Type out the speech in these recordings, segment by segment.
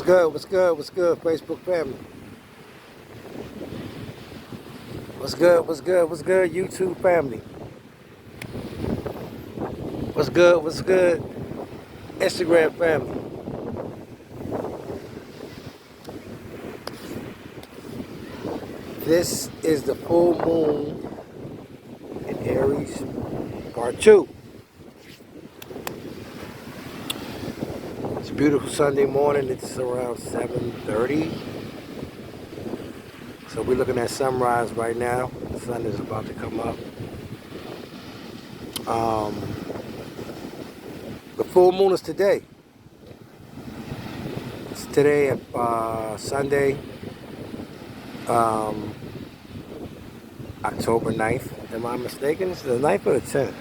What's good? What's good? What's good, Facebook family? What's good? What's good? What's good, YouTube family? What's good? What's good, Instagram family? This is the full moon in Aries, part 2. It's a beautiful Sunday morning. It's around 7:30. So we're looking at sunrise right now. The sun is about to come up. The full moon is today. It's today at Sunday, October 9th. Am I mistaken? It's the 9th or the 10th?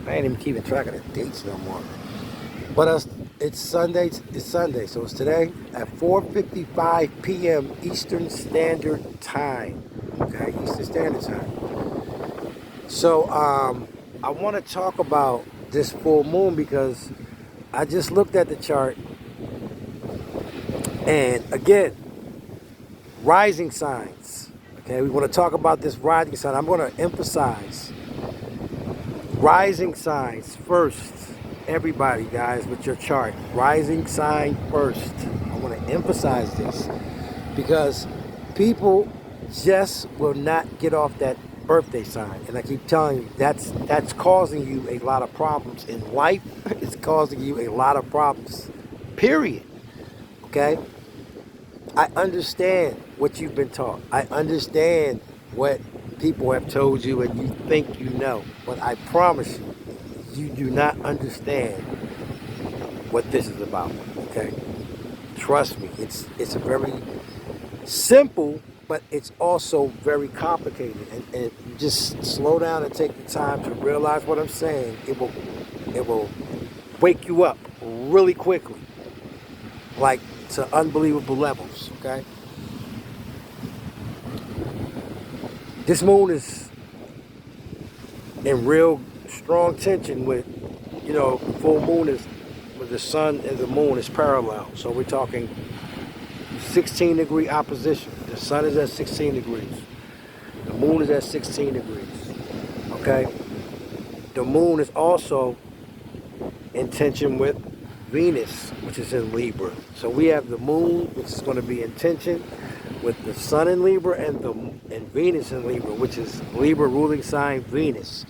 I ain't even keeping track of the dates no more. But it's Sunday. It's Sunday, so it's today at 4:55 p.m. Eastern Standard Time. Okay, Eastern Standard Time. So I want to talk about this full moon because I just looked at the chart, and again, rising signs. Okay, we want to talk about this rising sign. I'm going to emphasize rising signs first. Everybody, guys, with your chart, rising sign first. I want to emphasize this because people just will not get off that birthday sign, and I keep telling you that's causing you a lot of problems in life. It's causing you a lot of problems, period. Okay, I understand what you've been taught. I understand what people have told you and you think you know, but I promise you, you do not understand what this is about, okay? Trust me, it's a very simple, but it's also very complicated. And if you just slow down and take the time to realize what I'm saying, it will wake you up really quickly, like to unbelievable levels, okay? This moon is in real strong tension with, full moon is with the sun and the moon is parallel. So we're talking 16-degree opposition. The sun is at 16 degrees. The moon is at 16 degrees. Okay? The moon is also in tension with Venus, which is in Libra. So we have the moon, which is going to be in tension with the sun in Libra and Venus in Libra, which is Libra ruling sign Venus.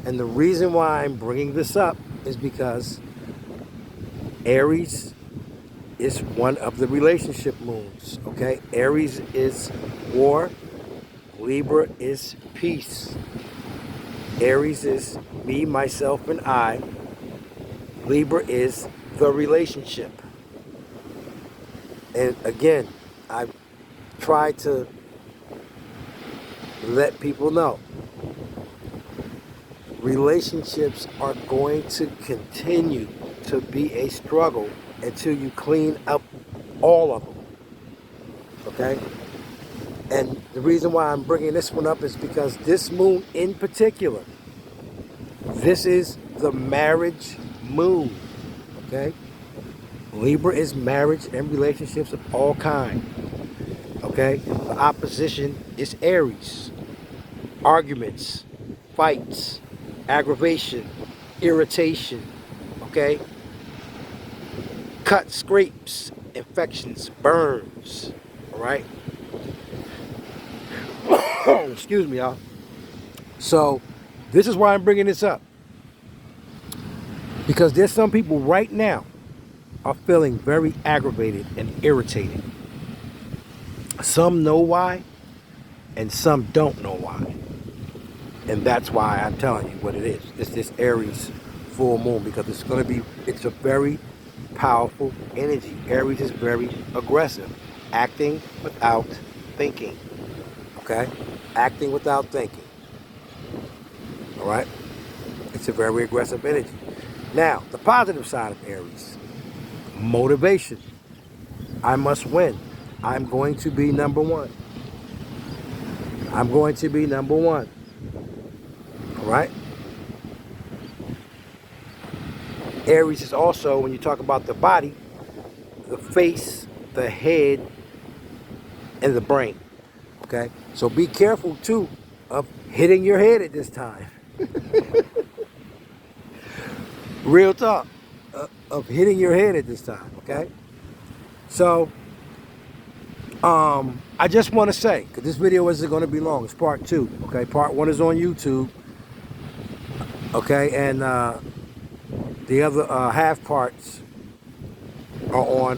And the reason why I'm bringing this up is because Aries is one of the relationship moons, okay? Aries is war, Libra is peace. Aries is me, myself, and I. Libra is the relationship. And again, I try to let people know relationships are going to continue to be a struggle until you clean up all of them, okay? And the reason why I'm bringing this one up is because this moon in particular, this is the marriage moon, okay? Libra is marriage and relationships of all kinds, okay? The opposition is Aries, arguments, fights, aggravation, irritation, okay? Cuts, scrapes, infections, burns, all right? Excuse me, y'all. So this is why I'm bringing this up. Because there's some people right now are feeling very aggravated and irritated. Some know why, and some don't know why. And that's why I'm telling you what it is. It's this Aries full moon because it's a very powerful energy. Aries is very aggressive, acting without thinking, okay? Acting without thinking, all right? It's a very aggressive energy. Now, the positive side of Aries, motivation. I must win. I'm going to be number one. I'm going to be number one. All right? Aries is also, when you talk about the body, the face, the head, and the brain. Okay? So be careful too of hitting your head at this time. Real talk. Of hitting your head at this time. Okay? So I just want to say, because this video isn't going to be long, it's part 2. Okay? Part 1 is on YouTube. Okay? And the other half parts are on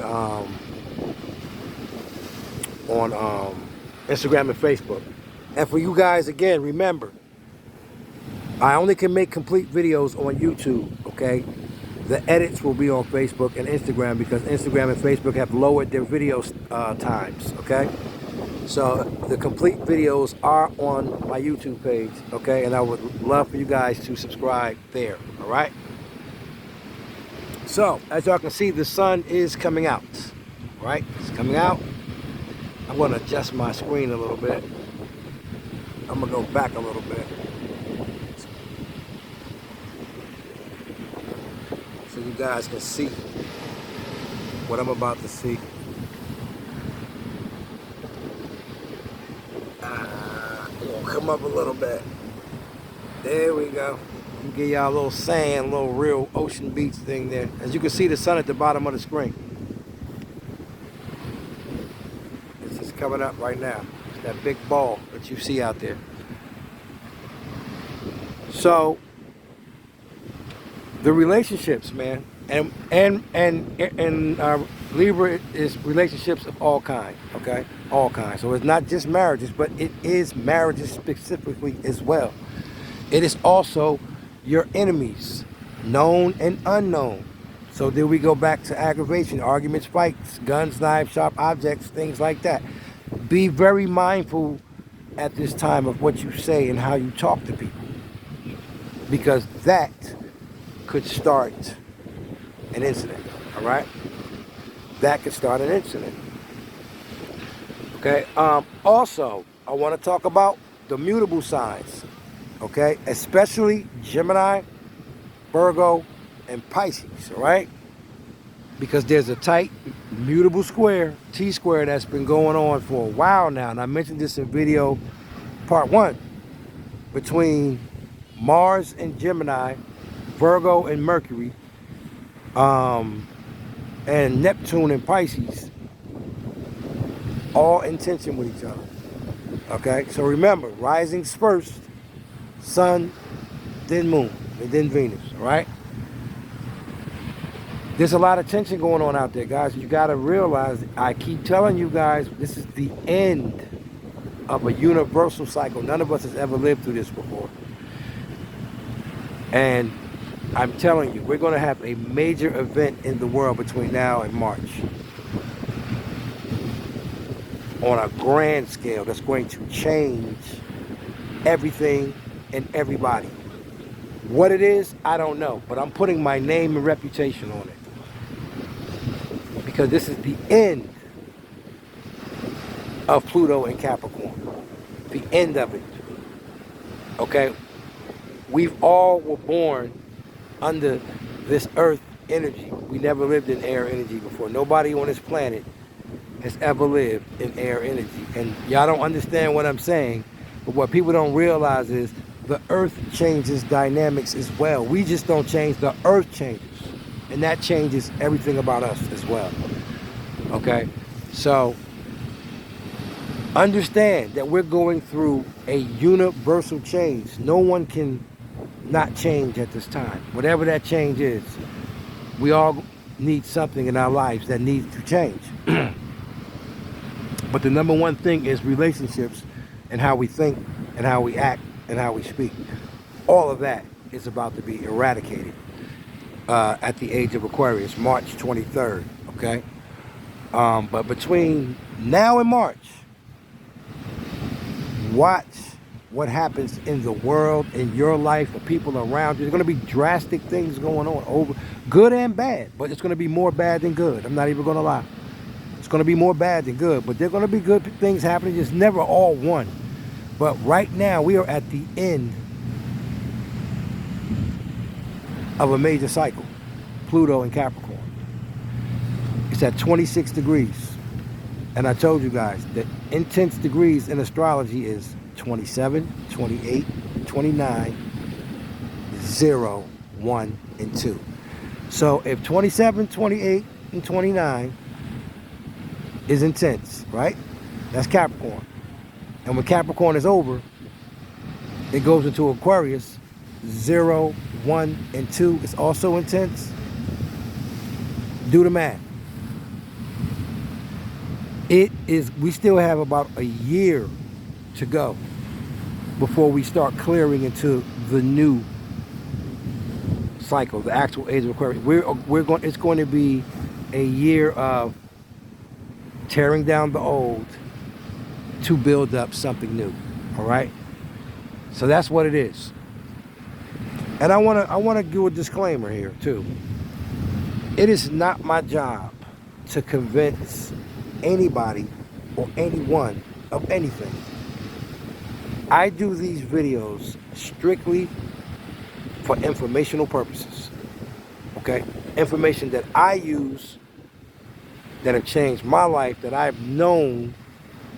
Instagram and Facebook. And for you guys, again, remember, I only can make complete videos on YouTube, okay? The edits will be on Facebook and Instagram because Instagram and Facebook have lowered their video times, okay? So the complete videos are on my YouTube page, okay? And I would love for you guys to subscribe there, all right? So, as y'all can see, the sun is coming out, right? It's coming out. I'm going to adjust my screen a little bit. I'm going to go back a little bit. So you guys can see what I'm about to see. Come up a little bit. There we go. Give y'all a little sand, a little real ocean beach thing there. As you can see, the sun at the bottom of the screen. It's just coming up right now. It's that big ball that you see out there. So the relationships, man, and Libra is relationships of all kinds, okay? All kinds. So it's not just marriages, but it is marriages specifically as well. It is also your enemies, known and unknown. So then we go back to aggravation, arguments, fights, guns, knives, sharp objects, things like that. Be very mindful at this time of what you say and how you talk to people, because that could start an incident, all right? That could start an incident. Okay, also, I want to talk about the mutable signs, okay? Especially Gemini, Virgo, and Pisces, all right? Because there's a tight mutable square, T-square, that's been going on for a while now, and I mentioned this in video part 1, between Mars and Gemini, Virgo and Mercury, and Neptune and Pisces, all in tension with each other. Okay, so remember, rising's first, Sun, then Moon, and then Venus, all right? There's a lot of tension going on out there, guys. You got to realize, I keep telling you guys, this is the end of a universal cycle. None of us has ever lived through this before. And I'm telling you, we're going to have a major event in the world between now and March, on a grand scale, that's going to change everything and everybody. What it is, I don't know, but I'm putting my name and reputation on it, because this is the end of Pluto and Capricorn. The end of it. Okay? We've all were born under this earth energy. We never lived in air energy before. Nobody on this planet has ever lived in air energy. And y'all don't understand what I'm saying, but what people don't realize is the earth changes dynamics as well. We just don't change, the earth changes. And that changes everything about us as well. Okay? So understand that we're going through a universal change. No one can not change at this time. Whatever that change is, we all need something in our lives that needs to change. But the number one thing is relationships, and how we think, and how we act, and how we speak. All of that is about to be eradicated at the age of Aquarius, March 23rd, okay? But between now and March, watch what happens in the world, in your life, the people around you. There's going to be drastic things going on, over good and bad, but it's going to be more bad than good. I'm not even going to lie. It's going to be more bad than good, but there are going to be good things happening. It's never all one. But right now, we are at the end of a major cycle, Pluto and Capricorn. It's at 26 degrees. And I told you guys that intense degrees in astrology is 27, 28, 29, 0, 1, and 2. So if 27, 28, and 29 is intense, right? That's Capricorn. And when Capricorn is over, it goes into Aquarius. 0, 1, and 2 is also intense. Do the math. We still have about a year to go before we start clearing into the new cycle, the actual age of Aquarius. It's going to be a year of tearing down the old to build up something new. All right? So that's what it is. And I want to do a disclaimer here too. It is not my job to convince anybody or anyone of anything. I do these videos strictly for informational purposes. Okay? Information that I use that have changed my life, that I've known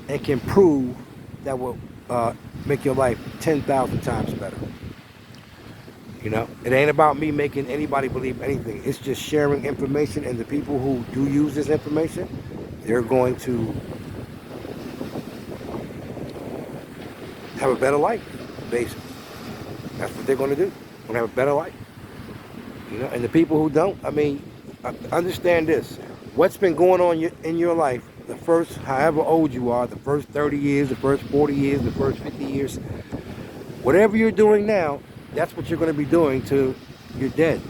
and can prove that will make your life 10,000 times better. You know, it ain't about me making anybody believe anything. It's just sharing information, and the people who do use this information, they're going to have a better life, basically. That's what they're going to do. They're going to have a better life. You know, and the people who don't, I mean, understand this. What's been going on in your life, the first, however old you are, the first 30 years, the first 40 years, the first 50 years, whatever you're doing now, that's what you're going to be doing till you're dead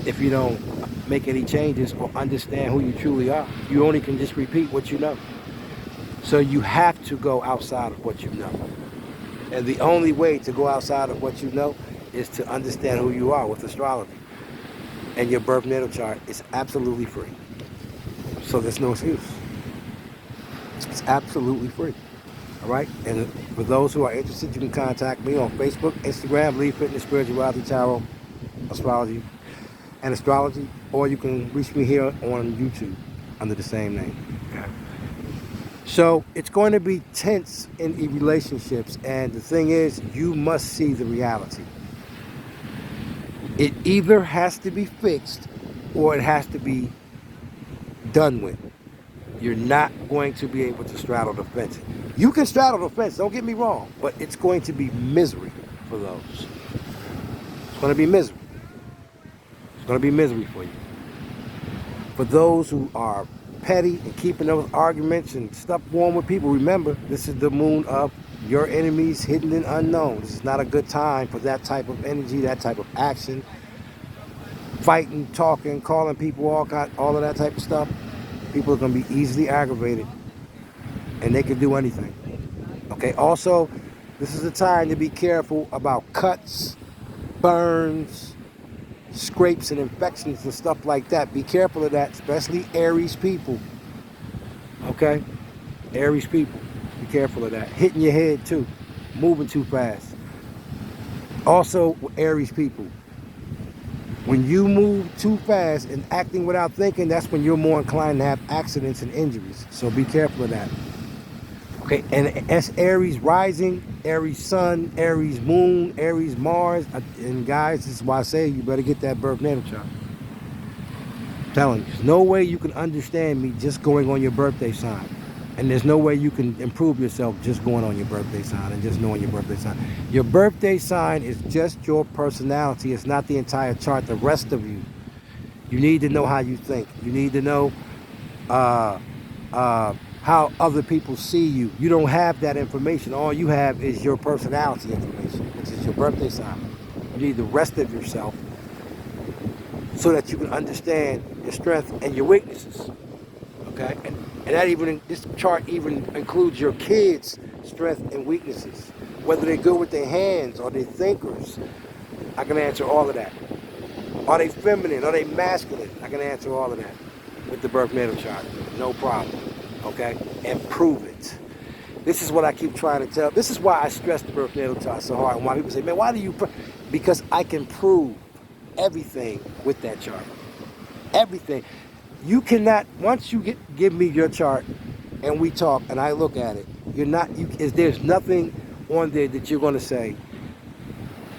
if you don't make any changes or understand who you truly are. You only can just repeat what you know. So you have to go outside of what you know. And the only way to go outside of what you know is to understand who you are with astrology. And your birth natal chart is absolutely free. So there's no excuse. It's absolutely free. All right? And for those who are interested, you can contact me on Facebook, Instagram, Leaf Fitness, Spirituality, Tarot, Astrology, and Astrology. Or you can reach me here on YouTube under the same name. Okay? So it's going to be tense in relationships. And the thing is, you must see the reality. It either has to be fixed or it has to be done with. You're not going to be able to straddle the fence. You can straddle the fence, don't get me wrong, but it's going to be misery for those. It's going to be misery. It's going to be misery for you. For those who are petty and keeping those arguments and stuff warm with people, remember, this is the moon of your enemies, hidden and unknown. This is not a good time for that type of energy, that type of action. Fighting, talking, calling people, all of that type of stuff. People are going to be easily aggravated, and they can do anything. Okay, also, this is a time to be careful about cuts, burns, scrapes and infections and stuff like that. Be careful of that, especially Aries people. Okay? Aries people, be careful of that. Hitting your head too, moving too fast. Also, Aries people, when you move too fast and acting without thinking, that's when you're more inclined to have accidents and injuries. So be careful of that. Okay, and that's Aries rising, Aries sun, Aries moon, Aries Mars. And guys, this is why I say you better get that birth natal chart. I'm telling you, there's no way you can understand me just going on your birthday sign. And there's no way you can improve yourself just going on your birthday sign and just knowing your birthday sign. Your birthday sign is just your personality. It's not the entire chart, the rest of you. You need to know how you think. You need to know how other people see you. You don't have that information. All you have is your personality information, which is your birthday sign. You need the rest of yourself so that you can understand your strengths and your weaknesses. Okay? And that this chart even includes your kids' strengths and weaknesses. Whether they're good with their hands or they're thinkers. I can answer all of that. Are they feminine? Are they masculine? I can answer all of that with the birth natal chart. No problem. Okay? And prove it. This is what I keep trying to tell. This is why I stress the birth natal chart so hard. And why people say, man, why do you... Because I can prove everything with that chart. Everything. You cannot, once you give me your chart and we talk and I look at it, there's nothing on there that you're going to say,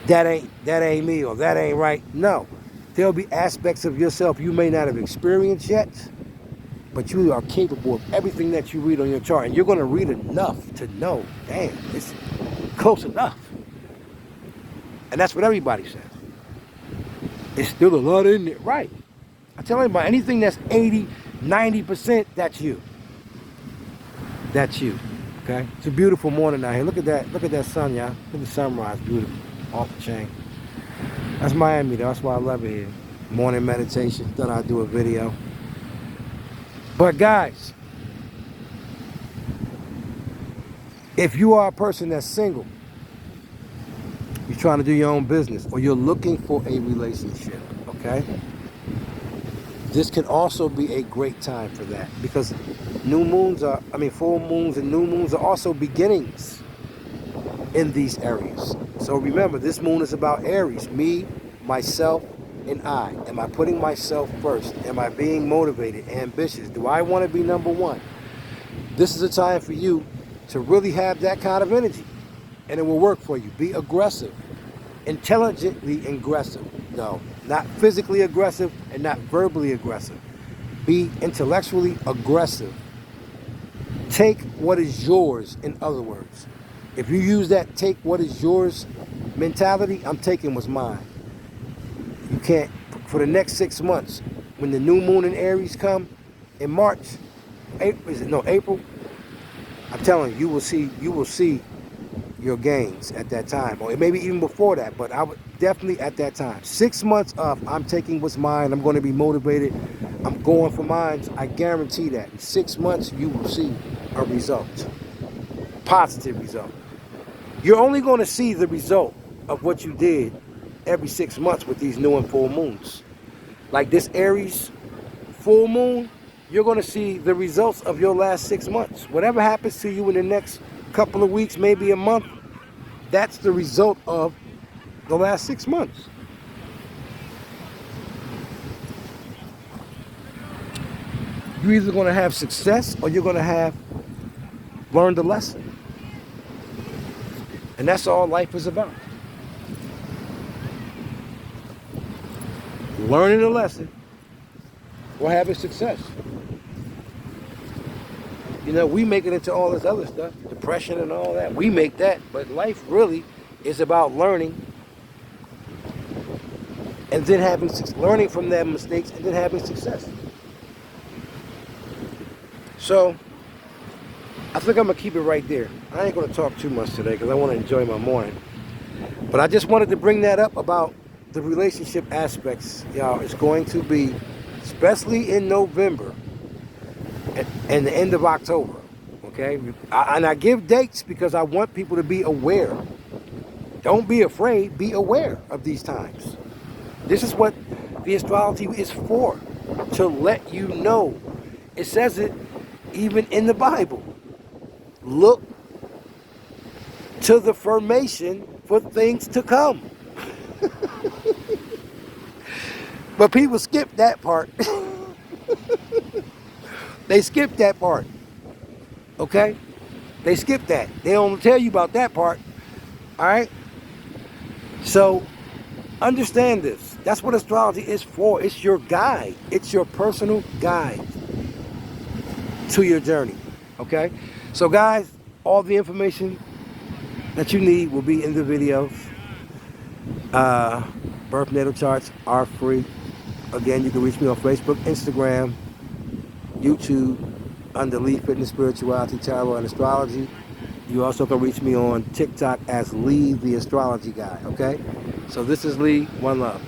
that ain't me or that ain't right. No. There'll be aspects of yourself you may not have experienced yet, but you are capable of everything that you read on your chart. And you're going to read enough to know, damn, it's close enough. And that's what everybody says. It's still a lot in there. Right. I tell everybody, anything that's 80, 90%, that's you. That's you. Okay? It's a beautiful morning out here. Look at that. Look at that sun, y'all. Look at the sunrise. Beautiful. Off the chain. That's Miami, though. That's why I love it here. Morning meditation. Thought I'd do a video. But guys, if you are a person that's single, you're trying to do your own business, or you're looking for a relationship, okay? This can also be a great time for that, because full moons and new moons are also beginnings in these areas. So remember, this moon is about Aries, me, myself, and I. Am I putting myself first? Am I being motivated, ambitious? Do I want to be number one? This is a time for you to really have that kind of energy, and it will work for you. Be aggressive, intelligently aggressive, though. Not physically aggressive and not verbally aggressive. Be intellectually aggressive. Take what is yours, in other words. If you use that take what is yours mentality, I'm taking what's mine. You can't, for the next 6 months, when the new moon in Aries come in March, April, I'm telling you, you will see your gains at that time, or maybe even before that, but I would definitely at that time. 6 months of I'm taking what's mine, I'm going to be motivated, I'm going for mine. I guarantee that in 6 months you will see a result, positive result. You're only going to see the result of what you did every 6 months with these new and full moons. Like this Aries full moon, you're going to see the results of your last 6 months. Whatever happens to you in the next couple of weeks, maybe a month, that's the result of the last 6 months. You're either going to have success or you're going to have learned a lesson. And that's all life is about. Learning a lesson or having success. You know, we make it into all this other stuff, depression and all that. We make that, but life really is about learning and then learning from their mistakes and then having success. So, I think I'm going to keep it right there. I ain't going to talk too much today because I want to enjoy my morning. But I just wanted to bring that up about the relationship aspects, y'all. It's going to be, especially in November and the end of October, okay? And I give dates because I want people to be aware. Don't be afraid, be aware of these times. This is what the astrology is for, to let you know. It says it even in the Bible. Look to the formation for things to come. But people skip that part. They skip that part. Okay? They skip that. They don't tell you about that part. Alright? So, understand this. That's what astrology is for. It's your guide. It's your personal guide to your journey. Okay? So guys, all the information that you need will be in the videos. Birth natal charts are free. Again, you can reach me on Facebook, Instagram, YouTube, under Lee Fitness, Spirituality, Tarot, and Astrology. You also can reach me on TikTok as Lee the Astrology Guy, okay? So this is Lee, one love.